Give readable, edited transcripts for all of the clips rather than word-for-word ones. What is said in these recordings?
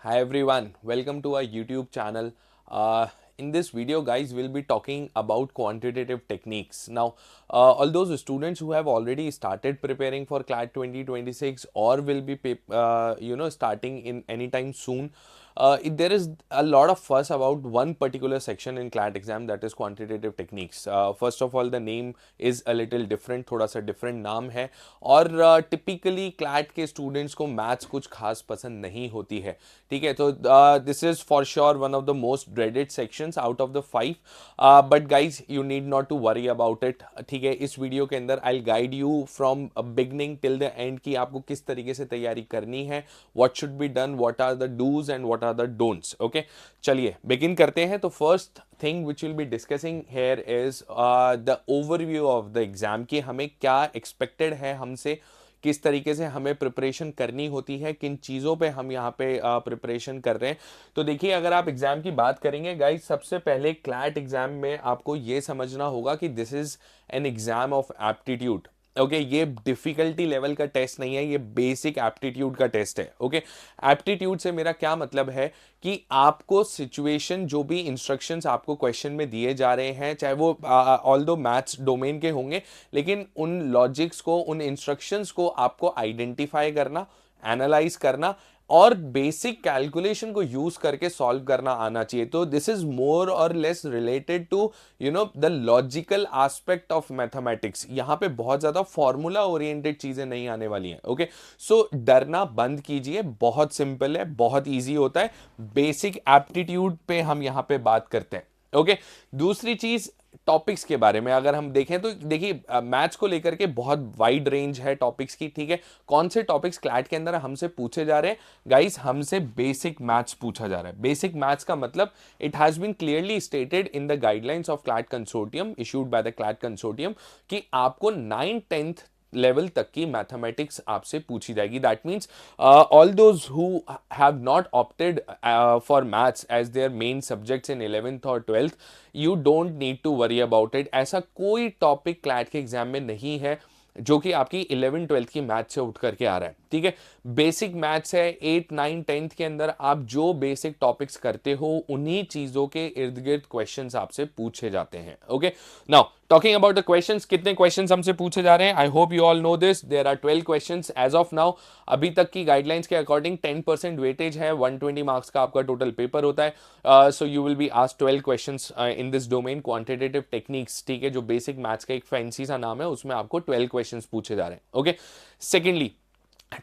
Hi everyone, welcome to our YouTube channel. In this video, guys, we'll be talking about quantitative techniques. Now, all those students who have already started preparing for CLAT 2026 or will be, starting in anytime soon, there is a lot of fuss about one particular section in CLAT exam, that is quantitative techniques. First of all, the name is a little different, थोड़ा सा different नाम है और typically CLAT के students को maths कुछ खास पसंद नहीं होती है, ठीक है. तो this is for sure one of the most dreaded sections out of the 5, but guys you need not to worry about it, ठीक है. इस वीडियो के अंदर I'll guide you from beginning till the end कि आपको किस तरीके से तैयारी करनी है, what should be done, what are the do's and what are the don'ts. Okay, चलिए begin करते हैं. तो first thing which we'll be discussing here is the overview of the exam कि हमें क्या expected है हमसे, किस तरीके से हमें प्रिपरेशन करनी होती है, किन चीज़ों पे हम यहाँ पे प्रिपरेशन कर रहे हैं. तो देखिए, अगर आप एग्जाम की बात करेंगे गाइस, सबसे पहले क्लैट एग्जाम में आपको ये समझना होगा कि this is an exam of aptitude. Okay, ये डिफिकल्टी लेवल का टेस्ट नहीं है, ये बेसिक एप्टीट्यूड का टेस्ट है. ओके, एप्टीट्यूड से मेरा क्या मतलब है कि आपको सिचुएशन, जो भी इंस्ट्रक्शंस आपको क्वेश्चन में दिए जा रहे हैं, चाहे वो ऑल्दो मैथ्स डोमेन के होंगे, लेकिन उन लॉजिक्स को, उन इंस्ट्रक्शंस को आपको आइडेंटिफाई करना, एनालाइज करना और बेसिक कैलकुलेशन को यूज करके सॉल्व करना आना चाहिए. तो this is more or less related to the logical aspect of mathematics. यहां पे बहुत ज्यादा फॉर्मूला ओरिएंटेड चीजें नहीं आने वाली हैं. ओके, सो डरना बंद कीजिए, बहुत सिंपल है, बहुत ईजी होता है. बेसिक एप्टीट्यूड पे हम यहां पे बात करते हैं. ओके, दूसरी चीज टॉपिक्स के बारे में अगर हम देखें तो देखिए, मैथ्स को लेकर के बहुत वाइड रेंज है टॉपिक्स की, ठीक है. कौन से टॉपिक्स क्लैट के अंदर हमसे पूछे जा रहे हैं गाइस? हमसे बेसिक मैथ्स पूछा जा रहा है. बेसिक मैथ्स का मतलब it has been clearly stated in the guidelines of CLAT consortium issued by the CLAT consortium कि आपको 9th-10th लेवल तक की मैथमेटिक्स आपसे पूछी जाएगी. That means all those who have not opted for maths as their main subjects in 11th और 12th, you don't need to worry about it. ऐसा कोई टॉपिक क्लैट के एग्जाम में नहीं है जो कि आपकी 11th-12th की मैथ से उठ करके आ रहा है, ठीक है. बेसिक मैथ्स है. 8th, 9th, 10th के अंदर आप जो बेसिक टॉपिक्स करते हो, उन्हीं चीजों के इर्द गिर्द क्वेश्चंस आपसे पूछे जाते हैं. Okay, now talking about the questions, कितने क्वेश्चंस हमसे पूछे जा रहे हैं? I hope you all know this. There are 12 questions as of now. अभी तक की गाइडलाइंस के अकॉर्डिंग 10% वेटेज है, 120 मार्क्स का आपका टोटल पेपर होता है. So you will be asked 12 questions in this domain quantitative techniques, ठीक है. जो बेसिक मैथ्स का एक फैंसी सा नाम है, उसमें आपको 12 क्वेश्चंस पूछे जा रहे हैं. ओके, सेकेंडली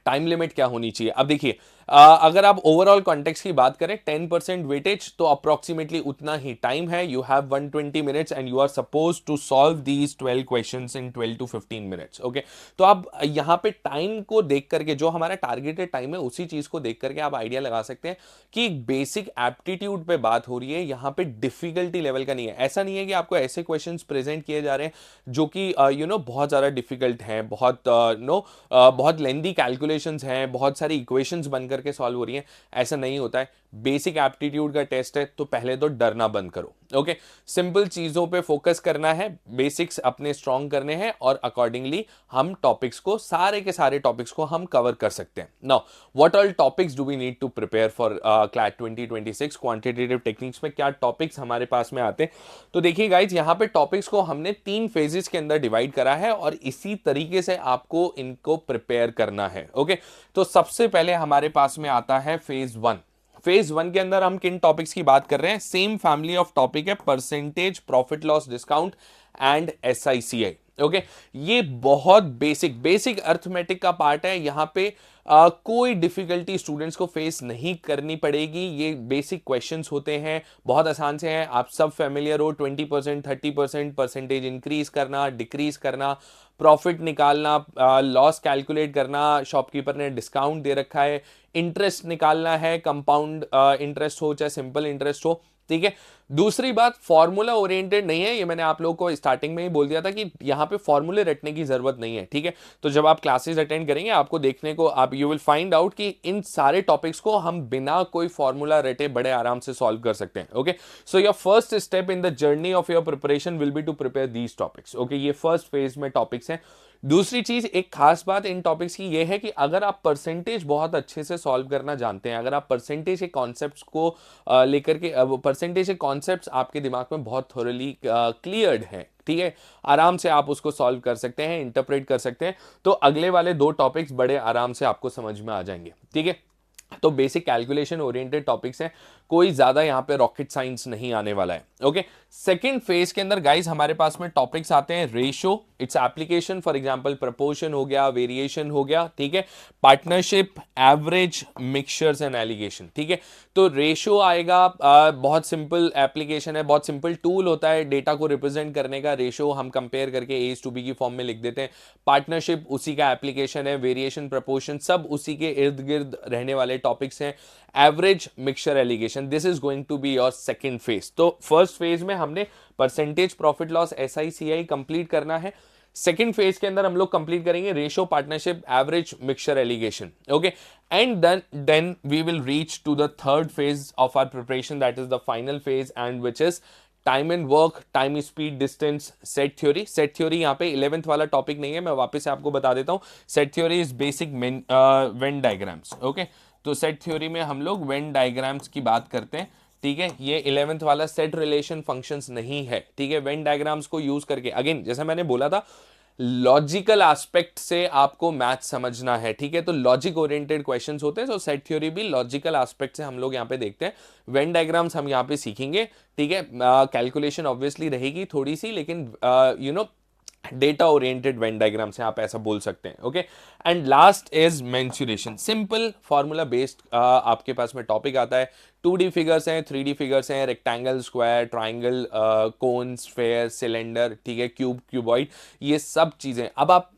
टाइम लिमिट क्या होनी चाहिए? अब देखिए, अगर आप ओवरऑल कॉन्टेक्स्ट की बात करें, 10% वेटेज तो अप्रोक्सीमेटली उतना ही टाइम है. You have 120 minutes and you are suppose to solve these 12 questions in 12 to 15 minutes. Okay, तो आप यहां पे टाइम को देख करके, जो हमारा टारगेटेड टाइम है, उसी चीज को देख करके आप आइडिया लगा सकते हैं कि बेसिक एप्टीट्यूड पे बात हो रही है. यहां पे डिफिकल्टी लेवल का नहीं है. ऐसा नहीं है कि आपको ऐसे क्वेश्चन प्रेजेंट किए जा रहे हैं जो कि बहुत ज्यादा डिफिकल्ट हैं, बहुत लेंदी कैलकुलेशंस हैं, बहुत सारी इक्वेशंस बन करके सॉल्व हो रही हैं. ऐसा नहीं होता है. बेसिक एप्टीट्यूड का टेस्ट है, तो पहले तो डरना बंद करो. ओके, सिंपल चीजों पे फोकस करना है, बेसिक्स अपने स्ट्रॉन्ग करने हैं और अकॉर्डिंगली हम टॉपिक्स को, सारे के सारे टॉपिक्स को हम कवर कर सकते हैं. Now what all topics do we need to prepare for CLAT 2026 quantitative techniques में? क्या टॉपिक्स हमारे पास में आते हैं? तो देखिए गाइज, यहाँ पे टॉपिक्स को हमने 3 फेजेस के अंदर डिवाइड करा है और इसी तरीके से आपको इनको प्रिपेयर करना है. ओके, तो सबसे पहले हमारे पास में आता है फेज 1. फेज 1 के अंदर हम किन टॉपिक्स की बात कर रहे हैं? सेम फैमिली ऑफ टॉपिक है, percentage, profit loss discount and SICI. Okay, ये बहुत बेसिक अर्थमेटिक का पार्ट है. यहां पे कोई डिफिकल्टी स्टूडेंट्स को फेस नहीं करनी पड़ेगी. ये बेसिक क्वेश्चंस होते हैं, बहुत आसान से हैं, आप सब फेमिलियर हो. 20%, 30% परसेंटेज इंक्रीज करना, डिक्रीज करना, प्रॉफिट निकालना, लॉस कैलकुलेट करना, शॉपकीपर ने डिस्काउंट दे रखा है, इंटरेस्ट निकालना है, कंपाउंड इंटरेस्ट हो चाहे सिंपल इंटरेस्ट हो, ठीक है. दूसरी बात, फॉर्मूला ओरिएंटेड नहीं है. ये मैंने आप लोगों को स्टार्टिंग में ही बोल दिया था कि यहां पे फॉर्मूले रटने की जरूरत नहीं है, ठीक है. तो जब आप क्लासेस अटेंड करेंगे, आपको देखने को, आप यू विल फाइंड आउट कि इन सारे टॉपिक्स को हम बिना कोई फॉर्मूला रटे बड़े आराम से सॉल्व कर सकते हैं. Okay, so your first step in the journey of your preparation will be to prepare these topics. Okay, ये फर्स्ट फेज में टॉपिक्स हैं. दूसरी चीज, एक खास बात इन टॉपिक्स की ये है कि अगर आप परसेंटेज बहुत अच्छे से सॉल्व करना जानते हैं, अगर आप परसेंटेज के कॉन्सेप्ट्स को लेकर के, परसेंटेज के कॉन्सेप्ट्स आपके दिमाग में बहुत थोरली क्लियर्ड हैं, ठीक है, आराम से आप उसको सॉल्व कर सकते हैं, इंटरप्रेट कर सकते हैं, तो अगले वाले दो टॉपिक्स बड़े आराम से आपको समझ में आ जाएंगे, ठीक है। तो बेसिक कैलकुलेशन ओरिएंटेड टॉपिक्स हैं, कोई ज्यादा यहां पे रॉकेट साइंस नहीं आने वाला है। ओके, सेकंड फेज के अंदर गाइस हमारे पास में टॉपिक्स आते हैं ratio, its application, for example proportion हो गया, वेरिएशन हो गया, ठीक है, partnership, average, mixtures and allegation, ठीक है। तो रेशो आएगा, बहुत सिंपल एप्लीकेशन है, बहुत सिंपल टूल होता है डेटा को रिप्रेजेंट करने का। रेशो हम कंपेयर करके A:B की फॉर्म में लिख देते हैं। पार्टनरशिप उसी का एप्लीकेशन है, वेरिएशन, प्रपोर्शन सब उसी के इर्द गिर्द रहने वाले टॉपिक्स हैं। Average, mixture, alligation, this is going to be your second phase. तो फर्स्ट फेज में हमने percentage, profit loss, SI, CI complete करना है। सेकेंड फेज के अंदर हम लोग कंप्लीट करेंगे ratio, partnership, average, mixture, alligation, okay. And then we will reach to the third phase of our preparation, that is the final phase, and which is time and work, time, speed, distance, set theory. Set theory यहाँ पे 11th वाला topic नहीं है, मैं वापस से आपको बता देता हूं। Set theory is basic Venn diagrams, okay. तो सेट थ्योरी में हम लोग वेन डायग्राम्स की बात करते हैं, ठीक है। ये 11th वाला सेट रिलेशन फंक्शंस नहीं है, ठीक है। वेन डायग्राम्स को यूज करके, अगेन जैसा मैंने बोला था, लॉजिकल एस्पेक्ट से आपको मैथ समझना है, ठीक है। तो लॉजिक ओरिएंटेड क्वेश्चंस होते हैं, तो सेट थ्योरी भी लॉजिकल एस्पेक्ट से हम लोग यहाँ पे देखते हैं। वेन डायग्राम्स हम यहाँ पे सीखेंगे, ठीक है। कैलकुलेशन ऑब्वियसली रहेगी थोड़ी सी, लेकिन you know data oriented Venn diagram से आप ऐसा बोल सकते हैं, okay. And last is mensuration, simple formula based आपके पास में टॉपिक आता है। 2D फिगर्स हैं, 3D फिगर्स हैं, रेक्टेंगल, स्क्वायर, ट्राइंगल, कोन, स्फेयर, सिलेंडर, ठीक है, क्यूब, क्यूबॉइड, ये सब चीजें अब आप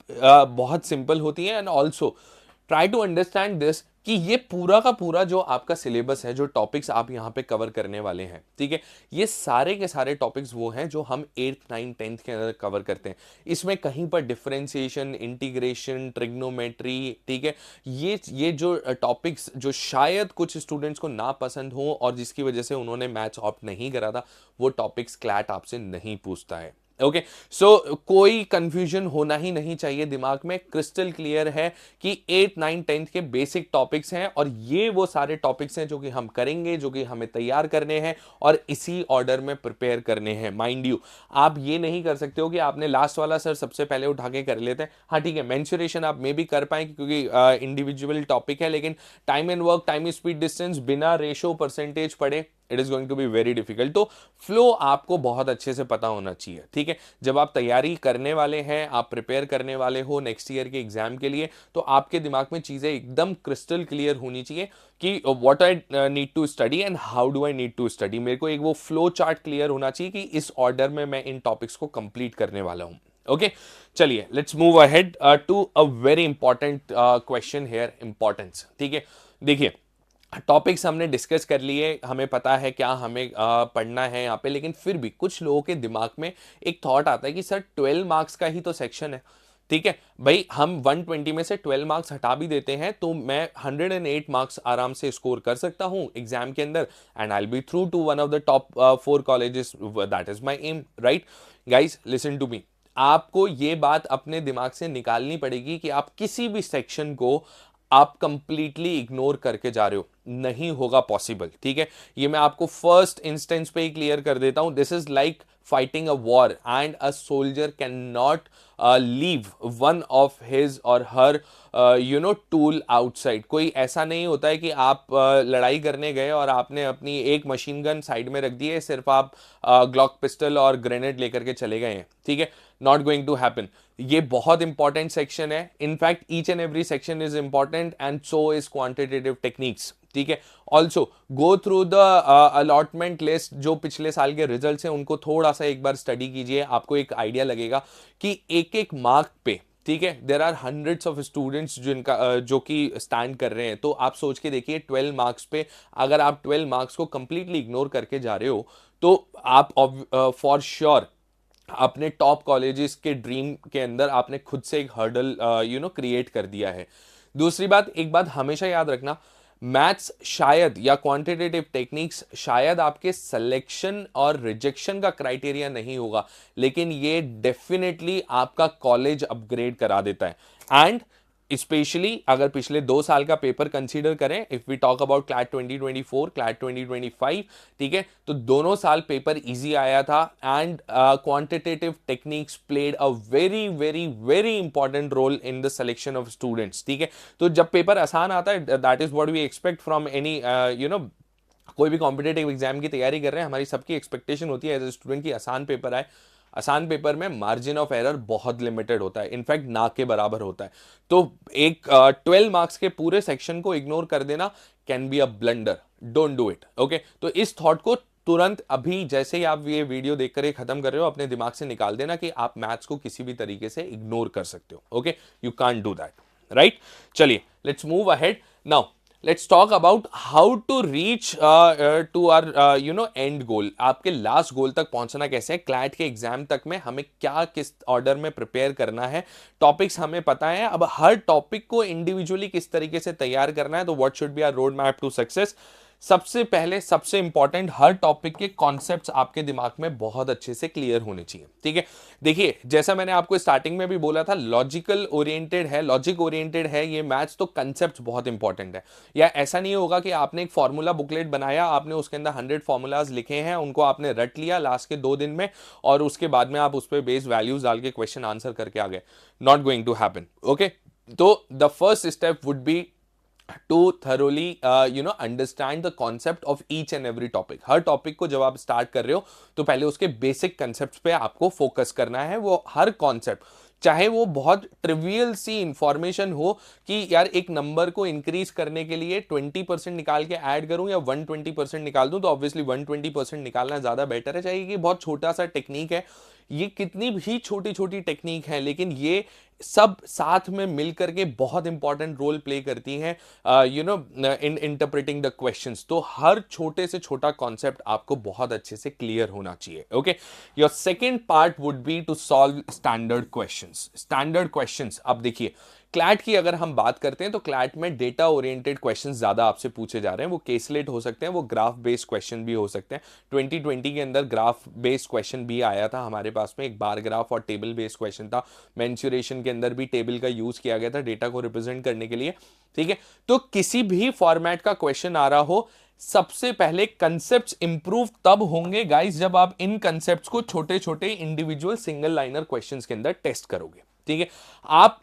बहुत सिंपल होती हैं। And also try to understand this कि ये पूरा का पूरा जो आपका सिलेबस है, जो टॉपिक्स आप यहाँ पे कवर करने वाले हैं, ठीक है, ये सारे के सारे टॉपिक्स वो हैं जो हम 8th 9th 10th के अंदर कवर करते हैं। इसमें कहीं पर डिफरेंशिएशन, इंटीग्रेशन, ट्रिग्नोमेट्री, ठीक है, ये जो टॉपिक्स जो शायद कुछ स्टूडेंट्स को ना पसंद हो और जिसकी वजह से उन्होंने मैथ्स ऑप्ट नहीं करा था, वो टॉपिक्स क्लैट आपसे नहीं पूछता है, ओके। सो कोई कंफ्यूजन होना ही नहीं चाहिए दिमाग में, क्रिस्टल क्लियर है कि 8th 9th 10th के बेसिक टॉपिक्स हैं, और ये वो सारे टॉपिक्स हैं जो कि हम करेंगे, जो कि हमें तैयार करने हैं और इसी ऑर्डर में प्रिपेयर करने हैं। माइंड यू, आप ये नहीं कर सकते हो कि आपने लास्ट वाला सर सबसे पहले उठा के कर लेते हैं। हाँ ठीक है, मेंसुरेशन आप मे भी कर पाए क्योंकि इंडिविजुअल टॉपिक है, लेकिन time and work, time, speed, distance बिना रेशो, परसेंटेज पढ़े it is going to be very difficult. तो फ्लो आपको बहुत अच्छे से पता होना चाहिए, ठीक है। जब आप तैयारी करने वाले हैं, आप प्रिपेयर करने वाले हो नेक्स्ट ईयर के एग्जाम के लिए, तो आपके दिमाग में चीजें एकदम क्रिस्टल क्लियर होनी चाहिए कि what I need to study and how do I need to study. मेरे को एक वो फ्लो चार्ट क्लियर होना चाहिए कि इस ऑर्डर में मैं इन टॉपिक्स को कंप्लीट करने वाला हूं, ओके। चलिए let's move ahead to a very important question here, importance, ठीक है। देखिए, टॉपिक्स हमने डिस्कस कर लिए, हमें पता है क्या हमें पढ़ना है यहाँ पे, लेकिन फिर भी कुछ लोगों के दिमाग में एक थॉट आता है कि सर 12 मार्क्स का ही तो सेक्शन है, ठीक है भाई, हम 120 में से 12 मार्क्स हटा भी देते हैं तो मैं 108 मार्क्स आराम से स्कोर कर सकता हूं एग्जाम के अंदर, and I will be through to one of the top 4 colleges, that is my aim, right. Guys listen to me, आपको ये बात अपने दिमाग से निकालनी पड़ेगी कि आप किसी भी सेक्शन को आप कंप्लीटली इग्नोर करके जा रहे हो, नहीं होगा पॉसिबल, ठीक है। ये मैं आपको फर्स्ट इंस्टेंस पे ही क्लियर कर देता हूं। This is like fighting a war and a soldier can not leave one of his और हर टूल आउटसाइड। कोई ऐसा नहीं होता है कि आप लड़ाई करने गए और आपने अपनी एक मशीन गन साइड में रख दी है, सिर्फ आप ग्लॉक पिस्टल और ग्रेनेड लेकर के चले गए हैं, ठीक है, नॉट गोइंग टू हैपन। ये बहुत इंपॉर्टेंट सेक्शन है, in fact each and every section is important and so is quantitative techniques, ठीक है। Also go through the allotment list, जो पिछले साल के रिजल्ट्स हैं उनको थोड़ा सा एक बार स्टडी कीजिए, आपको एक आइडिया लगेगा कि एक एक मार्क पे, ठीक है, there are hundreds of students जिनका जो कि स्टैंड कर रहे हैं। तो आप सोच के देखिए 12 मार्क्स पे अगर आप 12 मार्क्स को कंप्लीटली इग्नोर करके जा रहे हो तो आप फॉर श्योर अपने टॉप कॉलेजेस के ड्रीम के अंदर आपने खुद से एक हर्डल क्रिएट कर दिया है। दूसरी बात, एक बात हमेशा याद रखना, मैथ्स शायद या क्वांटिटेटिव टेक्निक्स शायद आपके सिलेक्शन और रिजेक्शन का क्राइटेरिया नहीं होगा, लेकिन ये डेफिनेटली आपका कॉलेज अपग्रेड करा देता है। एंड स्पेशली अगर पिछले 2 साल का पेपर कंसीडर करें, if we talk about CLAT 2024, CLAT 2025, ठीक है, तो दोनों साल पेपर इजी आया था and quantitative techniques played a very very very important role in the selection of students, ठीक है। तो जब पेपर आसान आता है, that is what we expect from any कोई भी कॉम्पिटेटिव एग्जाम की तैयारी कर रहे हैं, हमारी सबकी एक्सपेक्टेशन होती है एज ए स्टूडेंट की आसान पेपर आए। आसान पेपर में मार्जिन ऑफ एरर बहुत लिमिटेड होता है, इनफैक्ट ना के बराबर होता है। तो एक 12 मार्क्स के पूरे सेक्शन को इग्नोर कर देना can be a blunder, don't do it, okay. तो इस थॉट को तुरंत अभी जैसे ही आप ये वीडियो देखकर खत्म कर रहे हो, अपने दिमाग से निकाल देना कि आप मैथ्स को किसी भी तरीके से इग्नोर कर सकते हो, okay. You can't do that, right. चलिए, let's move ahead now. Let's talk about how to reach to our end goal. आपके लास्ट गोल तक पहुंचना कैसे है, क्लैट के एग्जाम तक में हमें क्या किस ऑर्डर में प्रिपेयर करना है, टॉपिक्स हमें पता है। अब हर टॉपिक को इंडिविजुअली किस तरीके से तैयार करना है, तो what should be our road map to success. सबसे पहले सबसे इंपॉर्टेंट, हर टॉपिक के कॉन्सेप्ट्स आपके दिमाग में बहुत अच्छे से क्लियर होने चाहिए, ठीक है। देखिए, जैसा मैंने आपको स्टार्टिंग में भी बोला था, लॉजिकल ओरिएंटेड है, लॉजिक ओरिएंटेड है ये मैथ्स, तो कॉन्सेप्ट्स बहुत इंपॉर्टेंट है। या ऐसा नहीं होगा कि आपने एक फॉर्मूला बुकलेट बनाया, आपने उसके अंदर 100 फॉर्मूलाज लिखे हैं, उनको आपने रट लिया लास्ट के 2 दिन में, और उसके बाद में आप उस पर बेस वैल्यूज डाल के क्वेश्चन आंसर करके आ गए। Not going to happen, okay. तो the first step would be to thoroughly understand the concept of each and every topic. Her topic को जब आप स्टार्ट कर रहे हो तो पहले उसके बेसिक कंसेप्ट पे आपको फोकस करना है। वो हर कॉन्सेप्ट, चाहे वो बहुत ट्रिवियल सी इंफॉर्मेशन हो कि यार एक नंबर को इंक्रीज करने के लिए 20% निकाल के ऐड करूं या 120% निकाल दूं, तो ऑब्वियसली 120% निकालना ज्यादा बेटर है। चाहे ये बहुत छोटा सा टेक्निक है, ये कितनी भी छोटी छोटी टेक्निक है, लेकिन ये सब साथ में मिलकर के बहुत इंपॉर्टेंट रोल प्ले करती हैं इन इंटरप्रेटिंग द क्वेश्चंस। तो हर छोटे से छोटा कॉन्सेप्ट आपको बहुत अच्छे से क्लियर होना चाहिए, okay. Your second part would be to solve standard questions. Standard questions, अब देखिए, क्लैट की अगर हम बात करते हैं तो क्लैट में डेटा ओरिएंटेड क्वेश्चंस ज्यादा आपसे पूछे जा रहे हैं। वो केसलेट हो सकते हैं, वो ग्राफ बेस्ड क्वेश्चन भी हो सकते हैं। 2020 के अंदर ग्राफ बेस्ड क्वेश्चन भी आया था हमारे पास में, एक बार ग्राफ और टेबल बेस्ड क्वेश्चन था। मेंसुरेशन के अंदर भी टेबल का यूज किया गया था डेटा को रिप्रेजेंट करने के लिए, ठीक है। तो किसी भी फॉर्मेट का क्वेश्चन आ रहा हो, सबसे पहले कंसेप्ट्स इंप्रूव तब होंगे गाइस जब आप इन कंसेप्ट्स को छोटे छोटे इंडिविजुअल सिंगल लाइनर क्वेश्चंस के अंदर टेस्ट करोगे, ठीक है। आप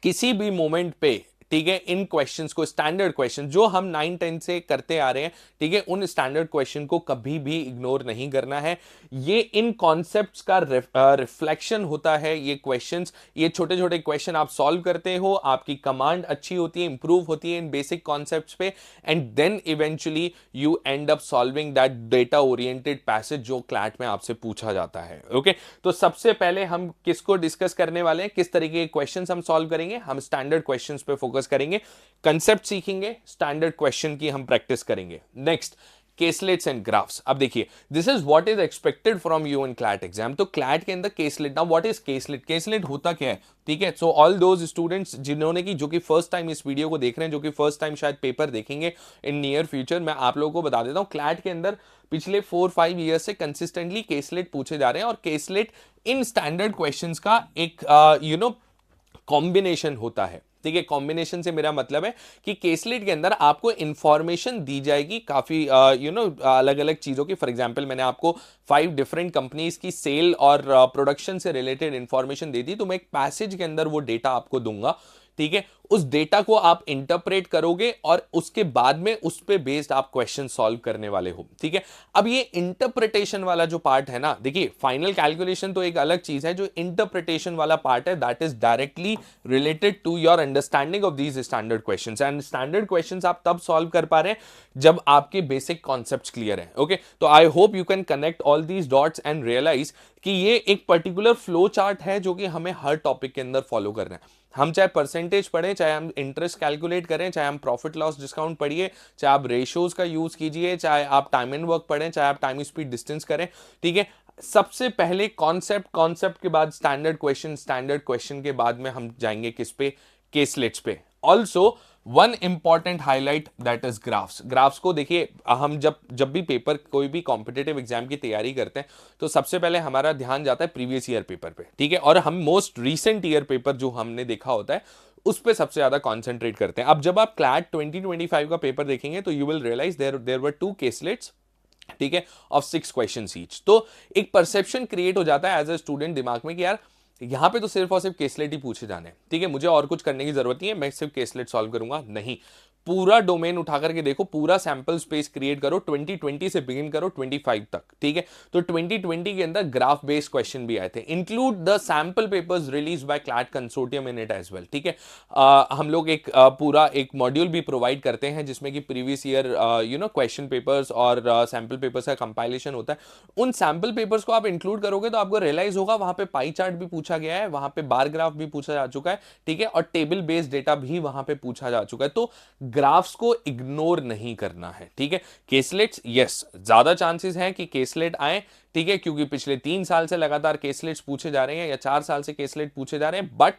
किसी भी मोमेंट पे, ठीक है, इन क्वेश्चंस को, स्टैंडर्ड क्वेश्चन जो हम 9-10 से करते आ रहे हैं, ठीक है, उन स्टैंडर्ड क्वेश्चन को कभी भी इग्नोर नहीं करना है। ये इन कॉन्सेप्ट्स का रिफ्लेक्शन होता है। ये क्वेश्चंस, ये छोटे छोटे क्वेश्चन आप सॉल्व करते हो, आपकी कमांड अच्छी होती है, इंप्रूव होती है इन बेसिक कॉन्सेप्ट्स पे, and then eventually you end up solving that data oriented passage जो क्लैट में आपसे पूछा जाता है, ओके। तो सबसे पहले हम किसको डिस्कस करने वाले हैं, किस तरीके के क्वेश्चंस हम सॉल्व करेंगे। हम स्टैंडर्ड क्वेश्चंस पे फोकस करेंगे, कंसेप्ट सीखेंगे, स्टैंडर्ड क्वेश्चन की हम प्रैक्टिस करेंगे। Next, केसलेट्स and graphs. अब देखिए, this is what is expected from you in CLAT exam. तो क्लैट के अंदर caselet, now what is caselet, caselet होता क्या है, ठीक है। सो ऑल दोज स्टूडेंट्स जिन्होंने की, जो कि फर्स्ट टाइम इस वीडियो को देख रहे हैं, जो कि फर्स्ट टाइम शायद पेपर देखेंगे इन नियर फ्यूचर, मैं आप लोगों को बता देता हूं, क्लैट के अंदर पिछले 4-5 ईयर से कंसिस्टेंटली केसलेट पूछे जा रहे हैं। और केसलेट इन स्टैंडर्ड क्वेश्चंस का एक कॉम्बिनेशन होता है, ठीक है। कॉम्बिनेशन से मेरा मतलब है कि केसलेट के अंदर आपको इंफॉर्मेशन दी जाएगी काफी अलग अलग चीजों की। फॉर एग्जांपल, मैंने आपको 5 डिफरेंट कंपनीज की सेल और प्रोडक्शन से रिलेटेड इंफॉर्मेशन दे दी, तो मैं एक पैसेज के अंदर वो डेटा आपको दूंगा, ठीक है। उस डेटा को आप इंटरप्रेट करोगे और उसके बाद में उस पे बेस्ड आप क्वेश्चन सॉल्व करने वाले हो, ठीक है। अब ये इंटरप्रिटेशन वाला जो पार्ट है ना, देखिए, फाइनल कैलकुलेशन तो एक अलग चीज है, जो इंटरप्रिटेशन वाला पार्ट है, that is directly related to your understanding of these standard questions. And standard questions आप तब सॉल्व कर पा रहे हैं जब आपके बेसिक कॉन्सेप्ट्स क्लियर है, ओके। तो I hope you can connect all these dots and realize कि ये एक पर्टिकुलर फ्लो चार्ट है जो कि हमें हर टॉपिक के अंदर फॉलो करना है। हम चाहे परसेंटेज पढ़ें, चाहे हम इंटरेस्ट कैलकुलेट करें, चाहे हम प्रॉफिट लॉस डिस्काउंट पढ़िए, चाहे आप रेशियोज का यूज कीजिए, चाहे आप टाइम एंड वर्क पढ़ें, चाहे आप टाइम स्पीड डिस्टेंस करें, ठीक है। सबसे पहले कॉन्सेप्ट, कॉन्सेप्ट के बाद स्टैंडर्ड क्वेश्चन, स्टैंडर्ड क्वेश्चन के बाद में हम जाएंगे किस पे, केसलेट्स पे। Also one important highlight that is graphs. Graphs को देखिए, हम जब भी पेपर कोई भी कॉम्पिटेटिव एग्जाम की तैयारी करते हैं तो सबसे पहले हमारा ध्यान जाता है प्रीवियस ईयर पेपर पे, ठीक है, और हम मोस्ट रीसेंट ईयर पेपर जो हमने देखा होता है उस पे सबसे ज्यादा कॉन्सेंट्रेट करते हैं। अब जब आप क्लैट 2025 का पेपर देखेंगे तो you will realize there were 2 caselets, ठीक है, ऑफ 6 क्वेश्चन ईच। तो एक परसेप्शन क्रिएट हो जाता है एज अ स्टूडेंट दिमाग में कि यार यहां पे तो सिर्फ और सिर्फ केसलेट ही पूछे जाने हैं, ठीक है, मुझे और कुछ करने की जरूरत नहीं है, मैं सिर्फ केसलेट सॉल्व करूंगा। नहीं, पूरा डोमेन उठा करके देखो, पूरा सैंपल स्पेस क्रिएट करो, 2020 से बिगिन करो 25 तक, ठीक है। तो 2020 के अंदर ग्राफ बेस्ड क्वेश्चन भी आए थे। Include the sample papers release by CLAT consortium in it as well, ठीक है। हम लोग एक पूरा एक मॉड्यूल भी प्रोवाइड करते हैं जिसमें कि प्रीवियस ईयर क्वेश्चन पेपर्स और सैंपल पेपर्स का कंपाइलेशन होता है। उन सैंपल पेपर्स को आप इंक्लूड करोगे तो आपको रियलाइज होगा वहां पे पाई चार्ट भी पूछा गया है, वहां पे बार ग्राफ भी पूछा जा चुका है, ठीक है, और टेबल बेस्ड डेटा भी वहां पे पूछा जा चुका है। तो ग्राफ्स को इग्नोर नहीं करना है, ठीक है। केसलेट्स, यस, ज्यादा चांसेस हैं कि केसलेट आए, ठीक है, क्योंकि पिछले 3 साल से लगातार केसलेट्स पूछे जा रहे हैं या 4 साल से केसलेट पूछे जा रहे हैं। But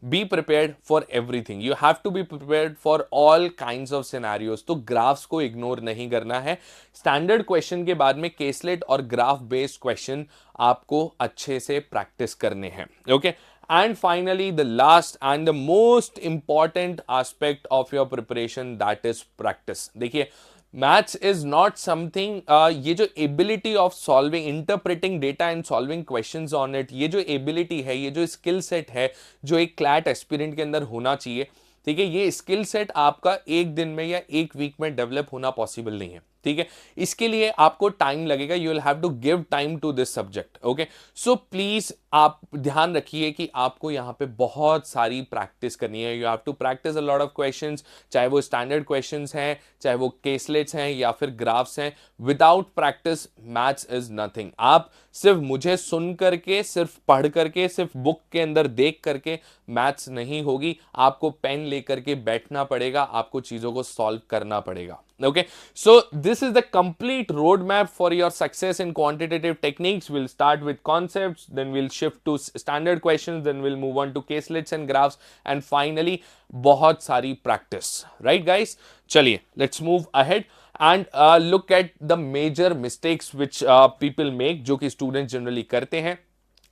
be prepared for everything, you have to be prepared for all kinds of scenarios. तो ग्राफ्स को इग्नोर नहीं करना है। स्टैंडर्ड क्वेश्चन के बाद में केसलेट और ग्राफ बेस्ड क्वेश्चन आपको अच्छे से प्रैक्टिस करने हैं, okay. And finally, the last and the most important aspect of your preparation, that is practice. देखिए, मैथ्स इज नॉट समथिंग, ये जो ability of solving, interpreting data and solving questions on it, ये जो ability है, ये जो skill set है जो एक क्लैट एस्पिरेंट के अंदर होना चाहिए, ठीक है, ये स्किल सेट आपका एक दिन में या एक वीक में डेवलप होना पॉसिबल नहीं है, ठीक है। इसके लिए आपको टाइम लगेगा, you will have to give time to this subject, okay. So please आप ध्यान रखिए कि आपको यहां पे बहुत सारी प्रैक्टिस करनी है। You have to practice a lot of questions, चाहे वो स्टैंडर्ड क्वेश्चंस हैं, चाहे वो केसलेट्स हैं या फिर ग्राफ्स हैं। Without practice maths is nothing. आप सिर्फ मुझे सुन करके, सिर्फ पढ़ करके, सिर्फ बुक के अंदर देख करके मैथ्स नहीं होगी। आपको पेन लेकर के बैठना पड़ेगा, आपको चीजों को सॉल्व करना पड़ेगा, okay। So this is the complete roadmap for your success in quantitative techniques. We'll start with concepts, then we'll shift to standard questions, then we'll move on to caselets and graphs, and finally बहुत सारी practice, right guys? चलिए, let's move ahead and look at the major mistakes which people make, जो कि students generally करते हैं,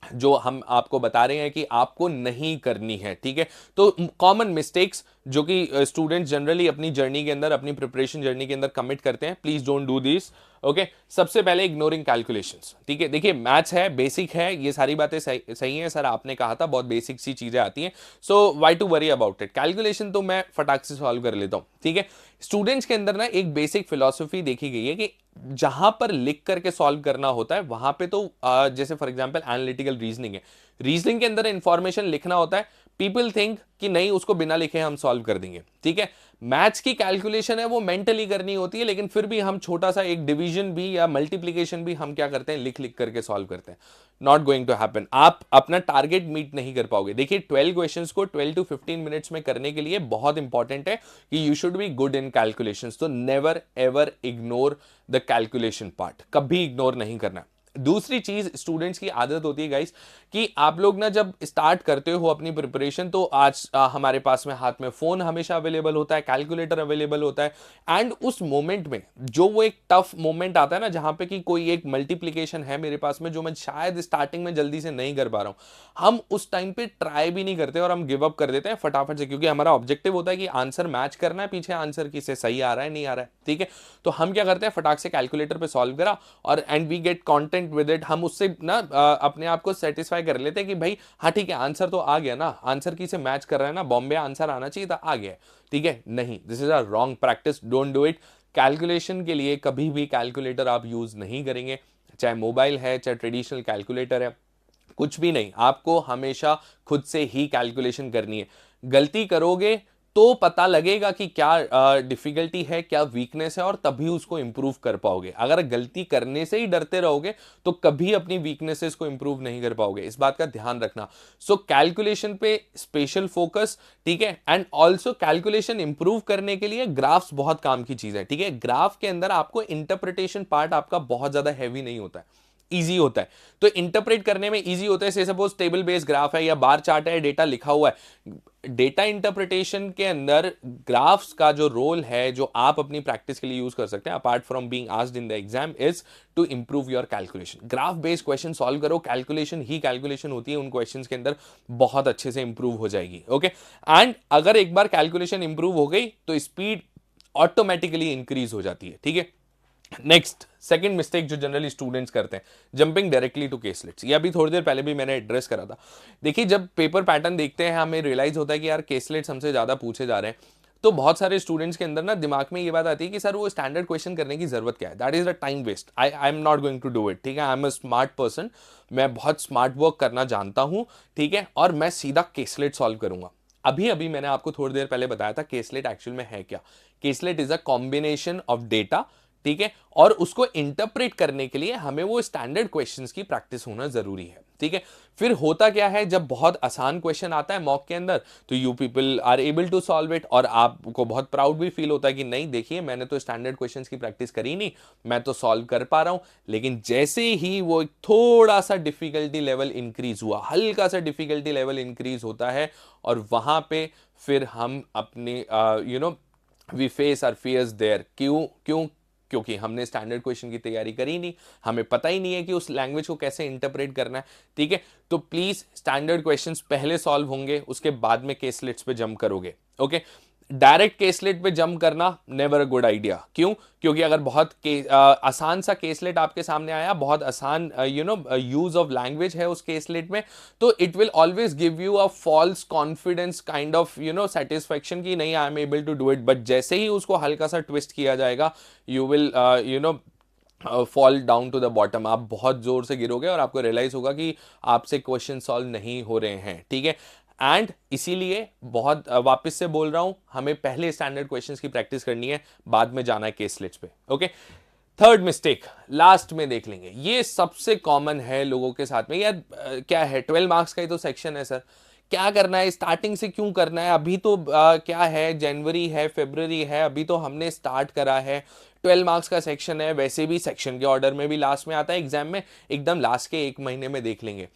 जो हम आपको बता रहे हैं कि आपको नहीं करनी है, ठीक है। तो कॉमन मिस्टेक्स जो कि स्टूडेंट्स जनरली अपनी जर्नी के अंदर, अपनी प्रिपरेशन जर्नी के अंदर कमिट करते हैं, please don't do this, okay. सबसे पहले इग्नोरिंग कैलकुलेशंस, ठीक है। देखिए, मैथ्स है, बेसिक है, ये सारी बातें सही हैं सर, आपने कहा था बहुत बेसिक सी चीजें आती हैं, so why to worry about it. Calculation तो मैं फटाक से सॉल्व कर लेता हूं, ठीक है। स्टूडेंट्स के अंदर ना एक बेसिक फिलॉसफी देखी गई है कि जहां पर लिख करके सॉल्व करना होता है वहां पे तो जैसे फॉर एग्जांपल एनालिटिकल रीजनिंग है, रीजनिंग के अंदर इंफॉर्मेशन लिखना होता है, पीपल थिंक कि नहीं उसको बिना लिखे हम सॉल्व कर देंगे, ठीक है। मैथ्स की कैलकुलेशन है वो मेंटली करनी होती है, लेकिन फिर भी हम छोटा सा एक डिवीजन भी या मल्टीप्लीकेशन भी हम क्या करते हैं, लिख लिख करके सॉल्व करते हैं। नॉट गोइंग टू हैपन, आप अपना टारगेट मीट नहीं कर पाओगे। देखिए, 12 क्वेश्चंस को 12 to 15 मिनट्स में करने के लिए बहुत इंपॉर्टेंट है कि you should be good in calculations. तो never ever ignore the calculation part, कभी इग्नोर नहीं करना। दूसरी चीज, स्टूडेंट्स की आदत होती है गाइस कि आप लोग ना जब स्टार्ट करते हो अपनी प्रिपरेशन, तो आज हमारे पास में हाथ में फोन हमेशा अवेलेबल होता है, कैलकुलेटर अवेलेबल होता है, एंड उस मोमेंट में जो वो एक टफ मोमेंट आता है ना, जहां पे कि कोई एक मल्टीप्लीकेशन है मेरे पास में जो मैं शायद स्टार्टिंग में जल्दी से नहीं कर पा रहा हूं, हम उस टाइम पे ट्राई भी नहीं करते और हम गिव अप कर देते हैं फटाफट से, क्योंकि हमारा ऑब्जेक्टिव होता है कि आंसर मैच करना है, पीछे आंसर किसे सही आ रहा है नहीं आ रहा है, ठीक है। तो हम क्या करते हैं, फटाक से कैलकुलेटर पे सॉल्व करा और and we get content with it. हम उससे ना अपने आप को सेटिस्फाई कर लेते हैं कि भाई हाँ ठीक है, आंसर तो आ गया ना, आंसर की से मैच कर रहा है ना, बॉम्बे आंसर आना चाहिए था, आ गया, ठीक है। नहीं, this is a wrong practice, don't do it. Calculation के लिए कभी भी कैलकुलेटर आप यूज नहीं करेंगे, चाहे मोबाइल है, चाहे ट्रेडिशनल कैलकुलेटर है, कुछ भी नहीं, आपको हमेशा खुद से ही कैलकुलेशन करनी है। गलती करोगे तो पता लगेगा कि क्या डिफिकल्टी है, क्या वीकनेस है, और तभी उसको इंप्रूव कर पाओगे। अगर गलती करने से ही डरते रहोगे तो कभी अपनी वीकनेसेस को इंप्रूव नहीं कर पाओगे, इस बात का ध्यान रखना। सो कैलकुलेशन पे स्पेशल फोकस, ठीक है। एंड ऑल्सो कैलकुलेशन इंप्रूव करने के लिए ग्राफ्स बहुत काम की चीज है, ठीक है। ग्राफ के अंदर आपको इंटरप्रिटेशन पार्ट आपका बहुत ज्यादा हैवी नहीं होता है, इजी होता है, तो इंटरप्रेट करने में इजी होता है। से सपोज टेबल बेस्ड ग्राफ है या बार चार्ट है, डेटा लिखा हुआ है, डेटा इंटरप्रिटेशन के अंदर ग्राफ्स का जो रोल है, जो आप अपनी प्रैक्टिस के लिए यूज कर सकते हैं apart from being asked in the exam, is to improve your calculation. Graph based question solve करो, कैलकुलेशन ही कैलकुलेशन होती है उन क्वेश्चंस के अंदर, बहुत अच्छे से इंप्रूव हो जाएगी। ओके, एंड अगर एक बार कैलकुलेशन इंप्रूव हो गई तो स्पीड ऑटोमेटिकली इंक्रीज हो जाती है। ठीक है, नेक्स्ट सेकंड मिस्टेक जो जनरली स्टूडेंट्स करते हैं, जंपिंग डायरेक्टली टू केसलेट्स। ये अभी थोड़ी देर पहले भी मैंने एड्रेस करा था। देखिए, जब पेपर पैटर्न देखते हैं हमें रियलाइज होता है कि यार केसलेट्स हमसे ज्यादा पूछे जा रहे हैं, तो बहुत सारे स्टूडेंट्स के अंदर ना दिमाग में ये बात आती है कि सर वो स्टैंडर्ड क्वेश्चन करने की जरूरत क्या है, that is a time waste, I am not going to do it. ठीक है, I am a smart person, मैं बहुत स्मार्ट वर्क करना जानता हूं, ठीक है, और मैं सीधा केसलेट सॉल्व करूंगा। अभी अभी मैंने आपको थोड़ी देर पहले बताया था केसलेट एक्चुअल में है क्या। Caselet is a combination of data, ठीक है, और उसको इंटरप्रेट करने के लिए हमें वो स्टैंडर्ड क्वेश्चंस की प्रैक्टिस होना जरूरी है। ठीक है, फिर होता क्या है, जब बहुत आसान क्वेश्चन आता है मॉक के अंदर, तो you people are able to solve it, और आपको बहुत प्राउड भी फील होता है कि नहीं देखिए मैंने तो स्टैंडर्ड क्वेश्चंस की प्रैक्टिस करी नहीं, मैं तो सॉल्व कर पा रहा हूं। लेकिन जैसे ही वो थोड़ा सा डिफिकल्टी लेवल इंक्रीज हुआ, हल्का सा डिफिकल्टी लेवल इंक्रीज होता है, और वहां पे फिर हम अपने we face are fierce there. क्यों क्यों क्योंकि हमने स्टैंडर्ड क्वेश्चन की तैयारी करी नहीं, हमें पता ही नहीं है कि उस लैंग्वेज को कैसे इंटरप्रेट करना है। ठीक है, तो प्लीज स्टैंडर्ड क्वेश्चंस पहले सॉल्व होंगे, उसके बाद में केसलेट्स पे जंप करोगे। ओके, डायरेक्ट केसलेट पे जंप करना नेवर अ गुड आइडिया। क्यों? क्योंकि अगर बहुत आसान सा केसलेट आपके सामने आया, बहुत आसान यूज ऑफ लैंग्वेज है उस केसलेट में, तो it will always give you a false confidence kind of satisfaction की नहीं I am able to do it. But जैसे ही उसको हल्का सा ट्विस्ट किया जाएगा, you will fall down to the bottom, आप बहुत जोर से गिरोगे और आपको रियलाइज होगा कि आपसे क्वेश्चन सॉल्व नहीं हो रहे हैं। ठीक है, एंड इसीलिए बहुत वापस से बोल रहा हूं, हमें पहले स्टैंडर्ड क्वेश्चंस की प्रैक्टिस करनी है, बाद में जाना है केसलेट्स पे। ओके, थर्ड मिस्टेक लास्ट में देख लेंगे, ये सबसे कॉमन है लोगों के साथ में। यार क्या है, 12 मार्क्स का ही तो सेक्शन है सर, क्या करना है, स्टार्टिंग से क्यों करना है, अभी तो क्या है, जनवरी है, फरवरी है, अभी तो हमने स्टार्ट करा है, 12 मार्क्स का सेक्शन है, वैसे भी सेक्शन के ऑर्डर में भी लास्ट में आता है, एग्जाम में एकदम लास्ट के एक महीने में देख लेंगे।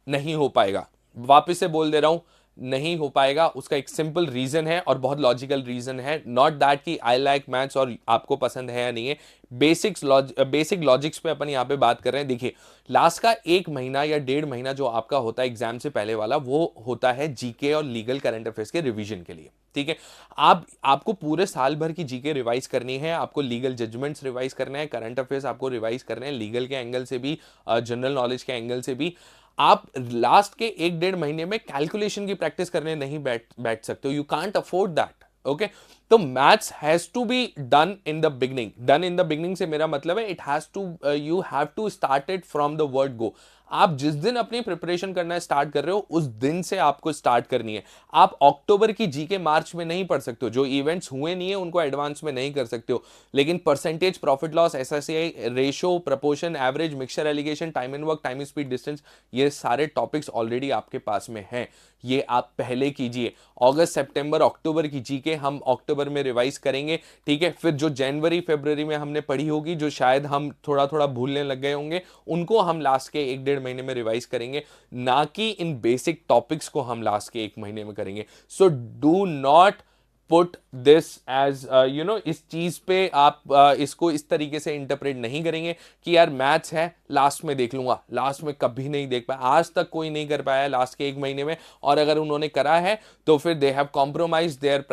नहीं हो पाएगा, वापस से बोल दे रहा हूं, नहीं हो पाएगा। उसका एक सिंपल रीजन है और बहुत लॉजिकल रीजन है, नॉट दैट कि आई लाइक मैथ्स और आपको पसंद है या नहीं है, बेसिक लॉजिक्स पे अपन यहां पे बात कर रहे हैं। देखिए, लास्ट का एक महीना या 1.5 महीना जो आपका होता है एग्जाम से पहले वाला, वो होता है जीके और लीगल करंट अफेयर्स के रिवीजन के लिए। ठीक है, आपको पूरे साल भर की जीके रिवाइज करनी है, आपको लीगल जजमेंट्स रिवाइज करने हैं, करंट अफेयर्स आपको रिवाइज करने हैं, लीगल के एंगल से भी, जनरल नॉलेज के एंगल से भी। आप लास्ट के 1-1.5 महीने में कैलकुलेशन की प्रैक्टिस करने नहीं बैठ सकते हो, you can't afford that. Okay, तो maths has to be done in the beginning. Done in the beginning से मेरा मतलब है it has to, you have to start it from the word go. आप जिस दिन अपनी प्रिपरेशन करना स्टार्ट कर रहे हो, उस दिन से आपको स्टार्ट करनी है। आप अक्टूबर की जीके मार्च में नहीं पढ़ सकते हो, जो इवेंट्स हुए नहीं है उनको एडवांस में नहीं कर सकते हो, लेकिन percentage, profit loss, SSCI ratio, proportion, average, mixture alligation, time and work, time speed, distance, ये सारे टॉपिक्स ऑलरेडी आपके पास में हैं, ये आप पहले कीजिए। अगस्त, सितंबर, अक्टूबर की जीके हम अक्टूबर में रिवाइज करेंगे। ठीक है, फिर जो जनवरी फरवरी में हमने पढ़ी होगी, जो शायद हम थोड़ा थोड़ा भूलने लग गए होंगे, उनको हम लास्ट के 1-1.5 महीने में रिवाइज करेंगे, ना कि इन बेसिक टॉपिक्स को हम लास्ट के 1 महीने में करेंगे। So do not put this as इस चीज पे आप इसको इस तरीके से इंटरप्रेट नहीं करेंगे कि यार मैथ्स है लास्ट में देख लूंगा, लास्ट में कभी नहीं देख पाया, आज तक कोई नहीं कर पाया लास्ट के 1 महीने में, और अगर उन्होंने करा है तो फिर they have compromise their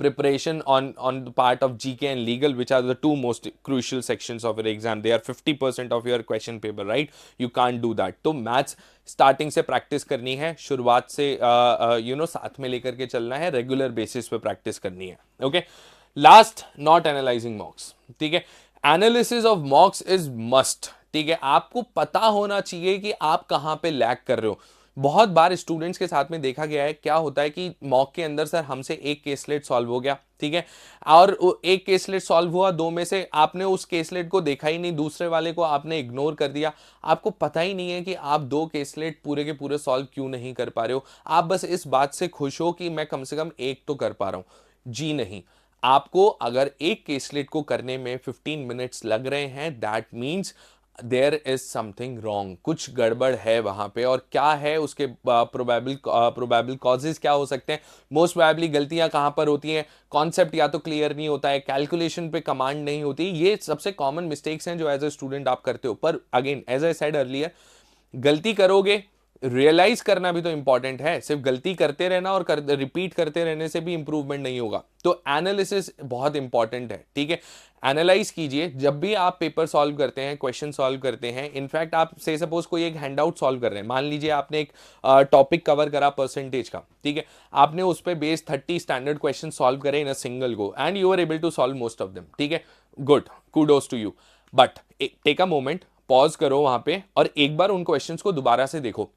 preparation on the part of GK and legal, which are the two most crucial sections of your exam. They are 50% of your question paper, right? You can't do that. तो maths starting से practice करनी है, शुरुआत से साथ में लेकर के चलना है, रेगुलर बेसिस पे प्रैक्टिस करनी है। Okay, last, not analysing मॉक्स। ठीक है, एनालिसिस ऑफ मॉक्स इज मस्ट। ठीक है, आपको पता होना चाहिए कि आप कहां पे लैग कर रहे हो। बहुत बार स्टूडेंट्स के साथ में देखा गया है, क्या होता है कि मॉक के अंदर सर हमसे एक केसलेट सॉल्व हो गया, ठीक है, और एक केसलेट सॉल्व हुआ, दो में से आपने उस केसलेट को देखा ही नहीं, दूसरे वाले को आपने इग्नोर कर दिया, आपको पता ही नहीं है कि आप 2 केसलेट पूरे के पूरे सॉल्व क्यों नहीं कर पा रहे हो। आप बस इस बात से खुश हो कि मैं कम से कम एक तो कर पा रहा हूं। जी नहीं, आपको अगर एक केसलेट को करने में 15 मिनट्स लग रहे हैं, that means there is something wrong, कुछ गड़बड़ है वहां पे। और क्या है उसके प्रोबेबल कॉजेज क्या हो सकते हैं, मोस्ट प्रोबेबली गलतियां कहां पर होती हैं, कॉन्सेप्ट या तो क्लियर नहीं होता है, कैलकुलेशन पे कमांड नहीं होती, ये सबसे कॉमन मिस्टेक्स हैं जो एज ए स्टूडेंट आप करते हो। पर again as I said earlier, गलती करोगे, रियलाइज करना भी तो इंपॉर्टेंट है, सिर्फ गलती करते रहना और रिपीट करते रहने से भी इंप्रूवमेंट नहीं होगा। तो एनालिसिस बहुत इंपॉर्टेंट है, ठीक है। एनालाइज कीजिए जब भी आप पेपर सॉल्व करते हैं, क्वेश्चन सॉल्व करते हैं। इनफैक्ट आप से सपोज कोई एक हैंडआउट सॉल्व कर रहे हैं, मान लीजिए आपने एक टॉपिक कवर करा परसेंटेज का, ठीक है, आपने उस पर बेस 30 स्टैंडर्ड क्वेश्चन सॉल्व करे in a single go and you are able to solve most of them, ठीक है, good, kudos to you. But take a moment, pause करो वहां पे और एक बार उन क्वेश्चंस को दोबारा से देखो,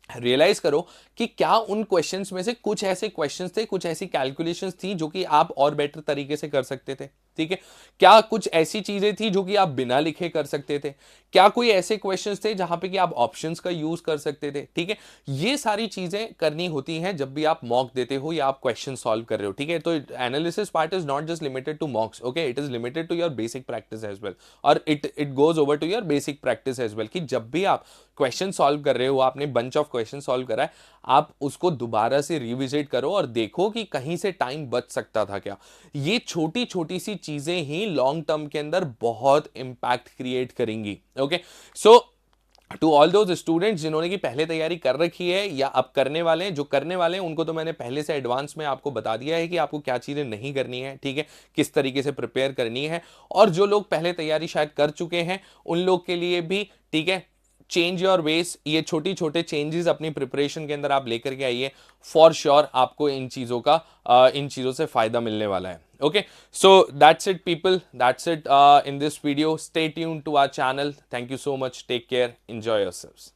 रियलाइज करो कि क्या उन क्वेश्चंस में से कुछ ऐसे क्वेश्चंस थे, कुछ ऐसी कैलकुलेशंस थी जो कि आप और बेटर तरीके से कर सकते थे, ठीक है। क्या कुछ ऐसी चीजें थी जो कि आप बिना लिखे कर सकते थे, क्या कोई ऐसे क्वेश्चंस थे जहां पे कि आप ऑप्शंस का यूज कर सकते थे, ठीक है। ये सारी चीजें करनी होती हैं जब भी आप मॉक देते हो या आप क्वेश्चन सॉल्व कर रहे हो, ठीक है। तो analysis part is not just limited to mocks, okay, it is limited to your basic practice as well, और it goes over to your basic practice as well, कि जब भी आप क्वेश्चन सॉल्व कर रहे हो, आपने बंच ऑफ क्वेश्चन सॉल्व करा है, आप उसको दोबारा से रिविजिट करो और देखो कि कहीं से टाइम बच सकता था क्या। ये छोटी छोटी सी चीजें ही लॉन्ग टर्म के अंदर बहुत इंपैक्ट क्रिएट करेंगी, okay. So to all those students जिन्होंने की पहले तैयारी कर रखी है या अब करने वाले हैं, जो करने वाले हैं उनको तो मैंने पहले से एडवांस में आपको बता दिया है कि आपको क्या चीजें नहीं करनी है, ठीक है, किस तरीके से प्रिपेयर करनी है। और जो लोग पहले तैयारी शायद कर चुके हैं उन लोग के लिए भी, ठीक है, चेंज योर वेज, ये छोटी छोटे चेंजेस अपनी प्रिपरेशन के अंदर आप लेकर के आइए, फॉर श्योर आपको इन चीजों से फायदा मिलने वाला है, okay. So that's it people, that's it in this video, stay tuned to our channel, thank you so much, take care, enjoy yourselves.